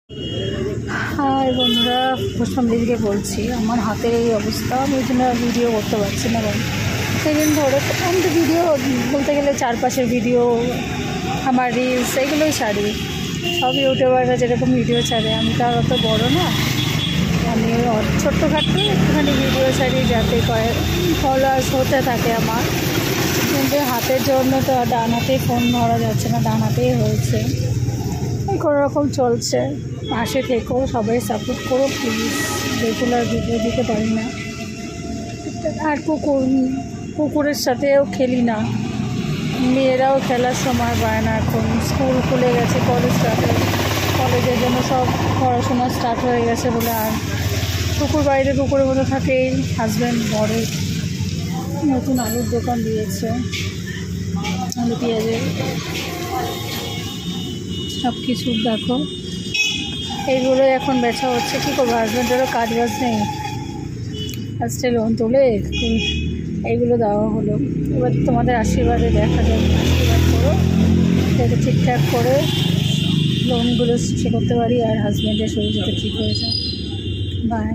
High বন্ধুরা, পুষ্পাঞ্জলি থেকে বলছি। আমার হাতের এই অবস্থা, আমি ওই জন্য ভিডিও করতে পারছি না। কারণ সেদিন ধরে আমি তো ভিডিও বলতে গেলে চারপাশের ভিডিও, আমার রিলস এগুলোই ছাড়ি। সব ইউটিউবাররা যেরকম ভিডিও ছাড়ে, আমি তো আর অত বড় না, আমি ছোট্টখাটো একটুখানি ভিডিও ছাড়ি যাতে ফলোয়ার্স হতে থাকে আমার। কিন্তু হাতের জন্য তো ডান হাতেই ফোন ধরা যাচ্ছে না, ডান হাতেই হয়েছে। কোনো রকম চলছে। পাশে থেকেও সবাই সাপোর্ট করো প্লিজ। রেগুলার ভিডিও দিতে পারি না। আর কুকুরের সাথেও খেলি না, মেয়েরাও খেলার সময় পায় না। এখন স্কুল খুলে গেছে, কলেজের জন্য সব পড়াশোনা স্টার্ট হয়ে গেছে বলে আর বাড়িতে কুকুরের মতো থাকেই। হাজব্যান্ড বড় নতুন আলুর দোকান দিয়েছে, আলু পেঁয়াজের সব কিছু দেখো, এইগুলোই এখন বেচা হচ্ছে। কী করবো, হাজব্যান্ডেরও কাজ বাজ নেই, ফার্স্টে লোন তুলে এইগুলো দেওয়া হলো। এবার তোমাদের আশীর্বাদে দেখা যাবে, আশীর্বাদ করো যাতে ঠিকঠাক করে লোনগুলো করতে পারি আর হাজব্যান্ডের শরীর যাতে ঠিক হয়ে যায়। বাই।